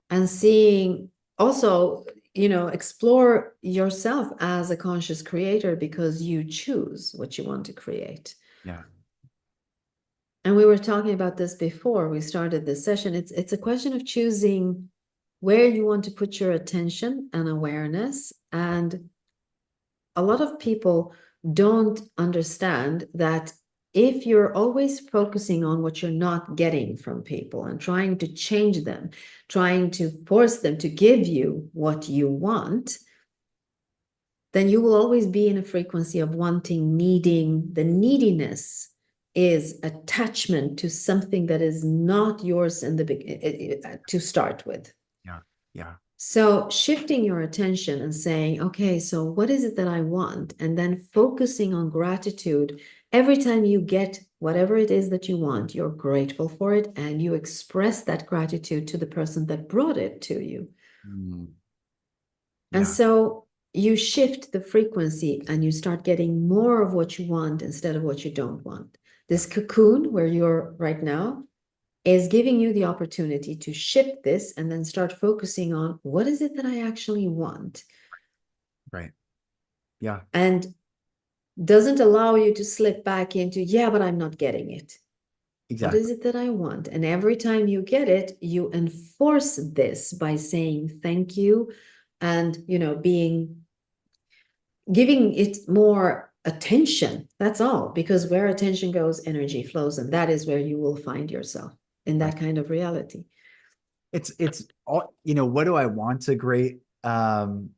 and seeing also, explore yourself as a conscious creator because you choose what you want to create. Yeah. And we were talking about this before we started this session. It's a question of choosing where you want to put your attention and awareness. And a lot of people don't understand that if you're always focusing on what you're not getting from people and trying to change them, trying to force them to give you what you want, then you will always be in a frequency of wanting, needing. The neediness is attachment to something that is not yours in the to start with. Yeah. Yeah. So shifting your attention and saying, okay, so what is it that I want? And then focusing on gratitude. Every time you get whatever it is that you want, you're grateful for it and you express that gratitude to the person that brought it to you. Mm, And yeah. so you shift the frequency and you start getting more of what you want instead of what you don't want. Yeah. This cocoon where you're right now is giving you the opportunity to shift this and then start focusing on what is it that I actually want, Right. Yeah. and doesn't allow you to slip back into, yeah, but I'm not getting it. What is Exactly. it that I want? And every time you get it, you enforce this by saying thank you and, being giving it more attention. That's all. Because where attention goes, energy flows. And that is where you will find yourself in Right. that kind of reality. It's all, what do I want? A great question.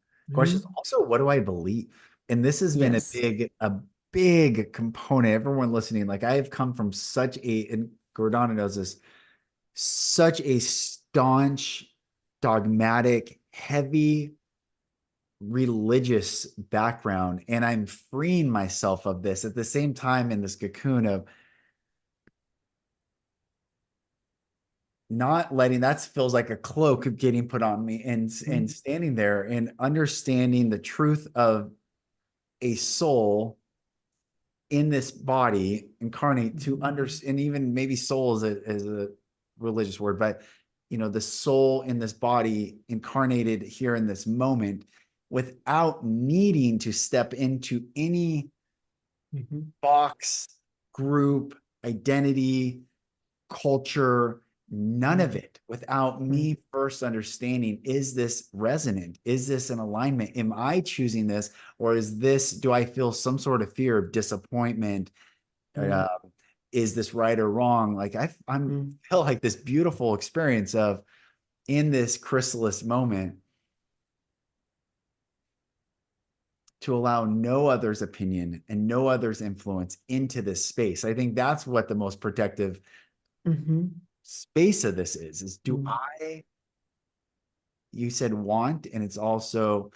Mhm. Also, what do I believe? And this has been Yes. a big component. Everyone listening, like I have come from such a, and Gordana knows this, such a staunch, dogmatic, heavy religious background. And I'm freeing myself of this at the same time in this cocoon of not letting that feels like a cloak of getting put on me and standing there and understanding the truth of a soul in this body incarnate to understand. And even maybe soul is a religious word, but the soul in this body incarnated here in this moment without needing to step into any Mhm. box, group, identity, culture, none of Mhm. it without Mhm. me first understanding, is this resonant? Is this an alignment? Am I choosing this? Or do I feel some sort of fear of disappointment? Uh, Mhm. is this right or wrong? Like I'm Mhm. feel like this beautiful experience of in this chrysalis moment to allow no other's opinion and no other's influence into this space. I think that's what the most protective Mhm. space of this is do Mhm. I, you said want, and it's also,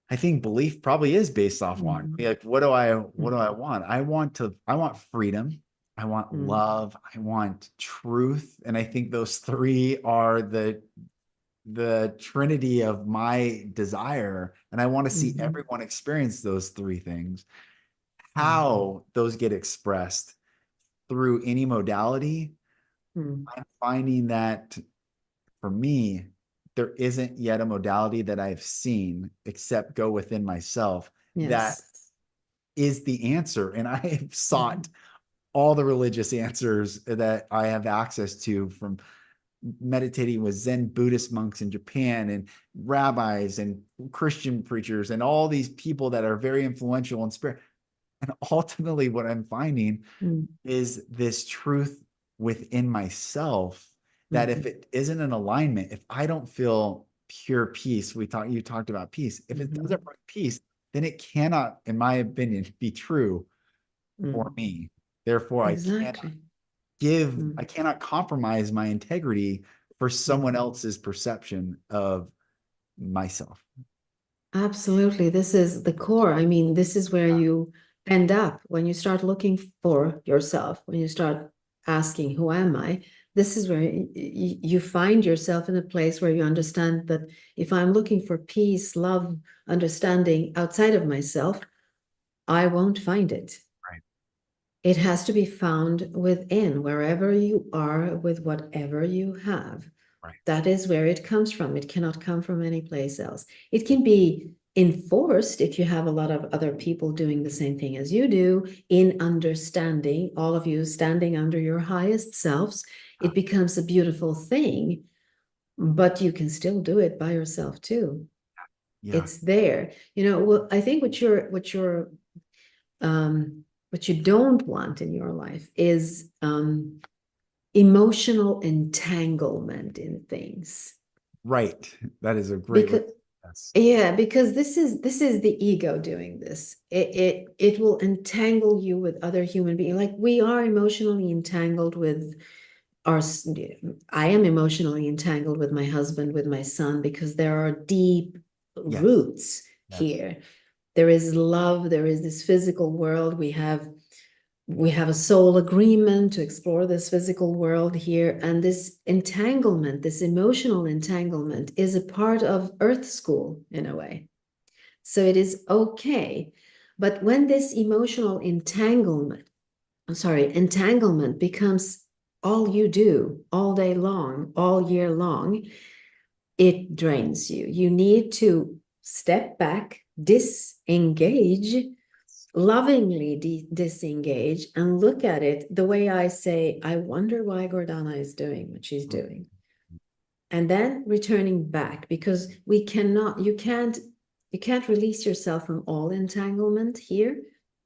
I think belief probably is based off want. Mhm. Like, what do I Mhm. want? I want freedom. I want Mhm. love. I want truth. And I think those three are the trinity of my desire. And I want to see Mhm. everyone experience those three things. Mhm. How those get expressed through any modality, Mhm. I'm finding that for me, there isn't yet a modality that I've seen except go within myself that Yes. is the answer. And I have sought Mhm. all the religious answers that I have access to, from meditating with Zen Buddhist monks in Japan and rabbis and Christian preachers and all these people that are very influential in spirit. And ultimately, what I'm finding Mhm. is this truth within myself that if Mhm. it isn't an alignment, if I don't feel pure peace, you talked about peace. If it Mhm. doesn't bring peace, then it cannot, in my opinion, be true for Mhm. me. Therefore, Exactly. I Mhm. cannot compromise my integrity for Mhm. someone else's perception of myself. Absolutely. This is the core. I mean, this is where you end up when you start looking for yourself, when you start asking, who am I? This is where you find yourself in a place where you understand that if I'm looking for peace, love, understanding outside of myself, I won't find it. Right. It has to be found within, wherever you are, with whatever you have. Right. That is where it comes from. It cannot come from any place else. It can be enforced if you have a lot of other people doing the same thing as you do, in understanding, all of you standing under your highest selves. It becomes a beautiful thing, but you can still do it by yourself too. Yeah. It's there. Well, I think what you don't want in your life is emotional entanglement in things. Right. That is a great way. Because Yes. yeah, because this is the ego doing this. It will entangle you with other human beings. Like we are emotionally entangled with our I am emotionally entangled with my husband, with my son, because there are deep Yes. roots Yes. here. There is love, there is this physical world. We have a soul agreement to explore this physical world here. And this entanglement, this emotional entanglement, is a part of Earth School in a way. So it is okay. But when this emotional entanglement becomes all you do all day long, all year long, it drains you. You need to step back, disengage, lovingly disengage, and look at it the way I say, I wonder why Gordana is doing what she's Mm. doing. And then returning back, because you can't release yourself from all entanglement here,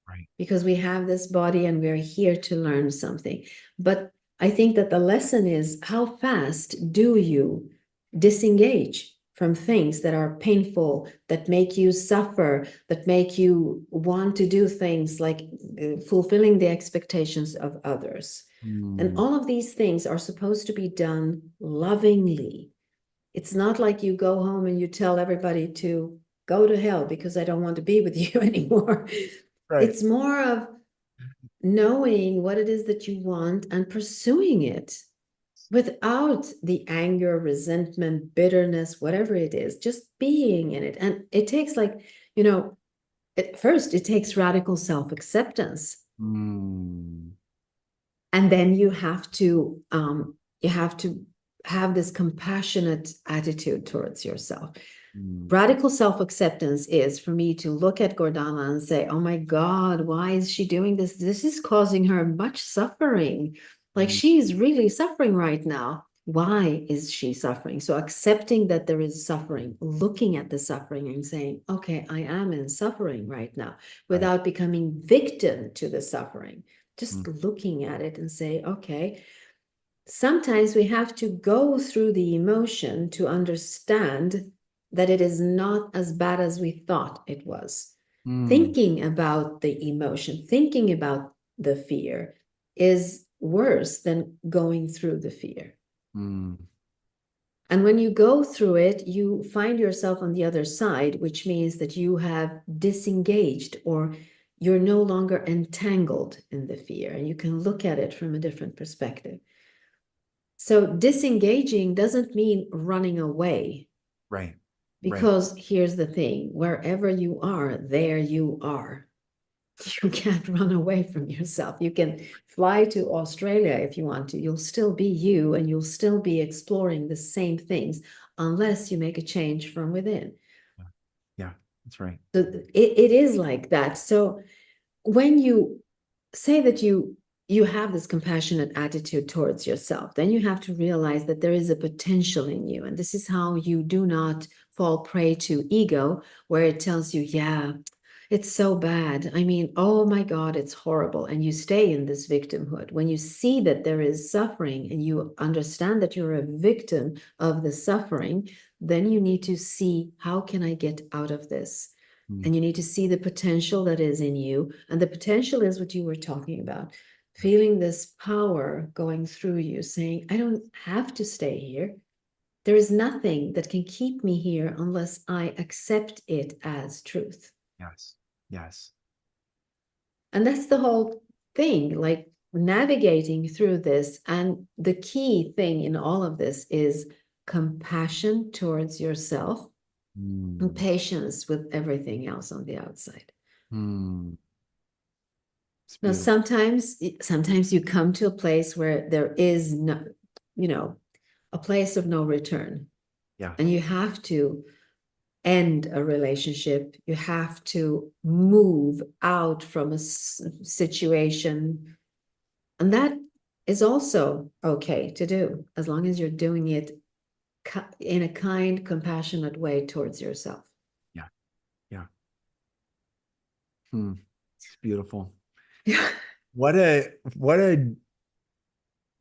Right. because we have this body and we're here to learn something. But I think that the lesson is, how fast do you disengage from things that are painful, that make you suffer, that make you want to do things like fulfilling the expectations of others. And Mm. all of these things are supposed to be done lovingly. It's not like you go home and you tell everybody to go to hell because I don't want to be with you anymore. Right. It's more of knowing what it is that you want and pursuing it without the anger, resentment, bitterness, whatever it is, just being in it. And it takes, like, at first it takes radical self-acceptance. Mm. And then you have to have this compassionate attitude towards yourself. Mm. Radical self-acceptance is for me to look at Gordana and say, oh my God, why is she doing this? This is causing her much suffering. Like, Mm. she's really suffering right now. Why is she suffering? So accepting that there is suffering, looking at the suffering and saying, okay, I am in suffering right now, Right. without becoming victim to the suffering. Just Mm. looking at it and say, okay, sometimes we have to go through the emotion to understand that it is not as bad as we thought it was. Mm. Thinking about the emotion, thinking about the fear is worse than going through the fear. Mm. And when you go through it, you find yourself on the other side, which means that you have disengaged, or you're no longer entangled in the fear, and you can look at it from a different perspective. So disengaging doesn't mean running away, Right. Right. because here's the thing, wherever you are, there you are. You can't run away from yourself. You can fly to Australia if you want to. You'll still be you, and you'll still be exploring the same things, unless you make a change from within. Yeah. Yeah. That's right. So it is like that. So when you say that you have this compassionate attitude towards yourself, then you have to realize that there is a potential in you. And this is how you do not fall prey to ego, where it tells you, yeah, it's so bad. I mean, oh my God, it's horrible. And you stay in this victimhood. When you see that there is suffering and you understand that you're a victim of the suffering, then you need to see, how can I get out of this? Mm. And you need to see the potential that is in you. And the potential is what you were talking about, feeling this power going through you, saying, I don't have to stay here. There is nothing that can keep me here unless I accept it as truth. Yes. Yes. And that's the whole thing, like navigating through this. And the key thing in all of this is compassion towards yourself and Mm. patience with everything else on the outside. Mm. It's Now, beautiful. sometimes you come to a place where there is no, a place of no return, Yeah. and you have to end a relationship. You have to move out from a situation, and that is also okay to do as long as you're doing it in a kind, compassionate way towards yourself. Yeah. Yeah. Hmm. It's beautiful. Yeah. What a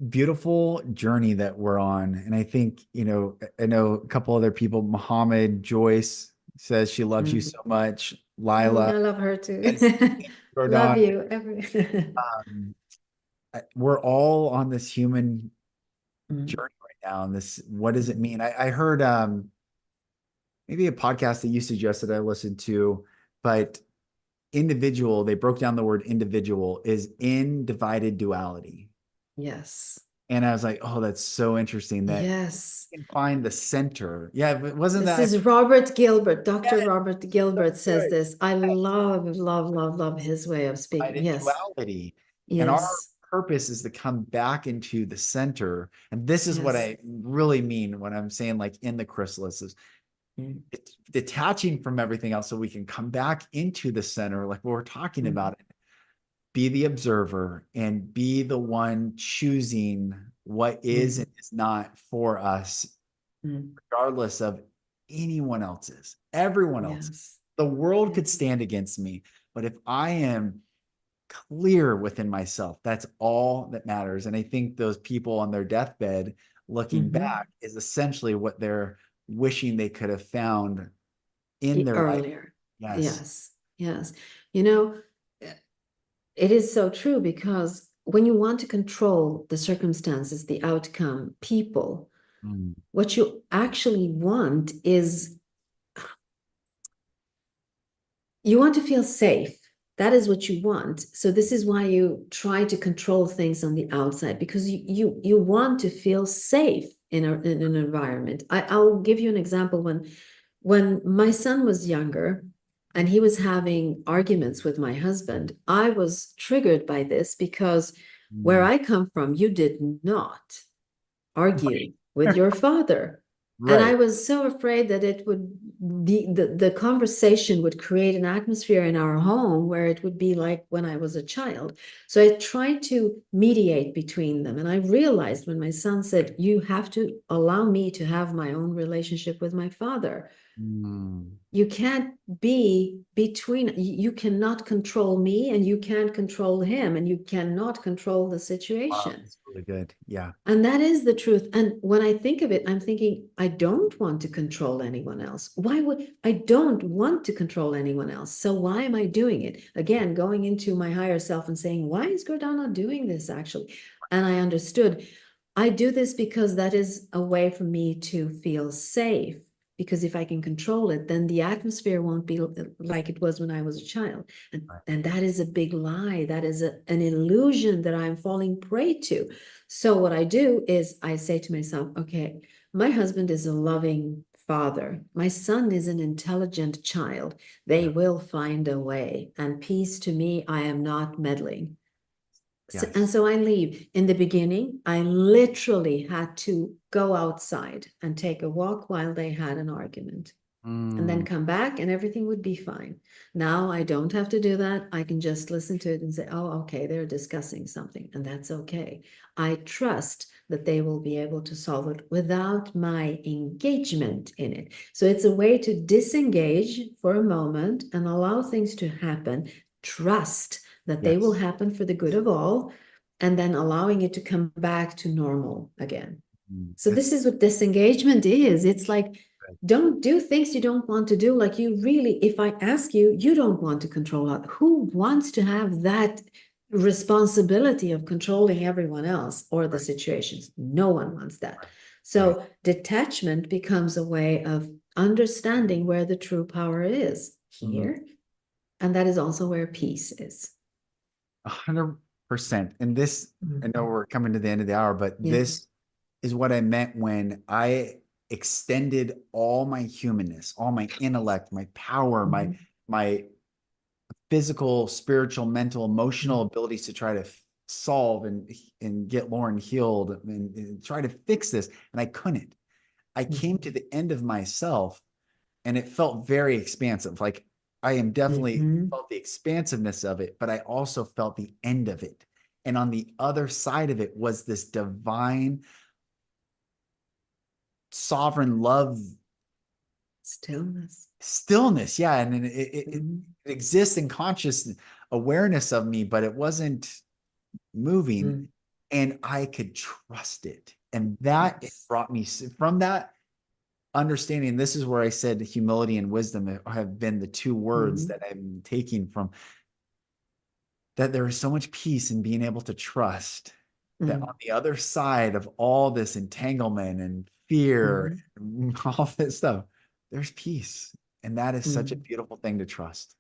beautiful journey that we're on. And I think, I know a couple other people, Muhammad, Joyce says she loves you Mm. so much. Mm, Lila, I love her too. yes, Love Gordana. you. Um, we're all on this human Mm. journey right now. And this, what does it mean? I heard maybe a podcast that you suggested I listened to, but individual, they broke down the word individual is in divided duality. Yes. And I was like, oh, that's so interesting that Yes. you can find the center. Yeah, but wasn't This that is Robert Gilbert. Dr. yeah, Robert so Gilbert says good. this. I love, love, love, love his way of speaking. Divided Yes. duality. And our Yes. purpose is to come back into the center. And this is what Yes. I really mean when I'm saying like in the chrysalis is Mm. it's detaching from everything else so we can come back into the center, like what we're talking Mm. about, be the observer and be the one choosing what is Mm. and is not for us, Mm. regardless of anyone else's, everyone else. Yes. The world Yes. could stand against me, but if I am clear within myself, that's all that matters. And I think those people on their deathbed looking Mm-hmm. back is essentially what they're wishing they could have found in their life. Earlier. Yes. Yes. Yes. You know, it is so true because when you want to control the circumstances, the outcome, people, Mm. what you actually want is you want to feel safe. That is what you want. So this is why you try to control things on the outside because you want to feel safe in an environment. I'll give you an example. When my son was younger and he was having arguments with my husband, I was triggered by this because where Mm. I come from, you did not argue with your father. And I Right. was so afraid that it would be the conversation would create an atmosphere in our home where it would be like when I was a child. So I tried to mediate between them. And I realized when my son said, "You have to allow me to have my own relationship with my father." Mm. You can't be between, you cannot control me and you can't control him and you cannot control the Wow, situation. that's really good. Yeah. And that is the truth. And when I think of it, I'm thinking, I don't want to control anyone else. Why would I don't want to control anyone else? So why am I doing it? Again, going into my higher self and saying, why is Gordana doing this actually? And I understood I do this because that is a way for me to feel safe. Because if I can control it, then the atmosphere won't be like it was when I was a child. Right. And that is a big lie. That is an illusion that I'm falling prey to. So what I do is I say to myself, okay, my husband is a loving father. My son is an intelligent child. They Yeah. will find a way. And peace to me, I am not meddling. And Yes. so I leave. In the beginning, I literally had to go outside and take a walk while they had an argument and then Mm. come back and everything would be fine. Now I don't have to do that. I can just listen to it and say, oh, okay, they're discussing something, and that's okay. I trust that they will be able to solve it without my engagement in it. So it's a way to disengage for a moment and allow things to happen, trust that they will Yes. happen for the good of all, and then allowing it to come back to normal again. Mm. So That's this is what disengagement is. It's like, good. don't do things you don't want to do. Like you really, if I ask you, you don't want to control that. Who wants to have that responsibility of controlling everyone else or the Right. situations? No one wants that. Right. Right. So detachment becomes a way of understanding where the true power is Mhm. here. And that is also where peace is. 100%. And this, I know Mhm. we're coming to the end of the hour, but Yeah. this is what I meant when I extended all my humanness, all my intellect, my power, my Mhm. my physical, spiritual, mental, emotional Mhm. abilities to try to solve and get Lauren healed and try to fix this. And I couldn't. I came to the end of myself and it felt very expansive. Like I am definitely Mhm. felt the expansiveness of it, but I also felt the end of it. And on the other side of it was this divine, sovereign love Stillness. stillness. Yeah. And it Mhm. exists in conscious awareness of me, but it wasn't moving Mhm. and I could trust it. And that it Yes. brought me from that understanding. This is where I said humility and wisdom have been the two words Mhm. that I'm taking from that. There is so much peace in being able to trust that on Mhm. the other side of all this entanglement and fear Mhm. and all this stuff, there's peace. And that is such a Mhm. beautiful thing to trust.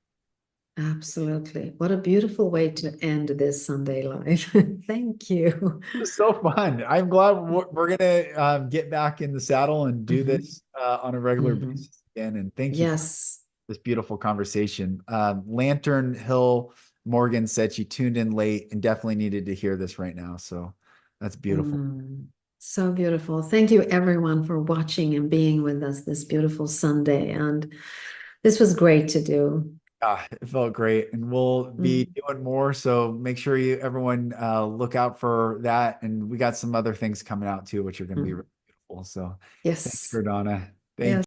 Absolutely. What a beautiful way to end this Sunday live. Thank you. It's so fun. I'm glad we're gonna get back in the saddle and do Mhm. this on a regular Mhm. basis again. And thank you for Yes. this beautiful conversation. Lantern Hill Morgan said she tuned in late and definitely needed to hear this right now. So that's beautiful. Mm. So beautiful. Thank you, everyone, for watching and being with us this beautiful Sunday. And this was great to do. It felt great, and we'll be Mm. doing more. So make sure you everyone look out for that. And we got some other things coming out too, which are going to be Mm. really beautiful. So thanks, Yes. Gordana. Thank Yes.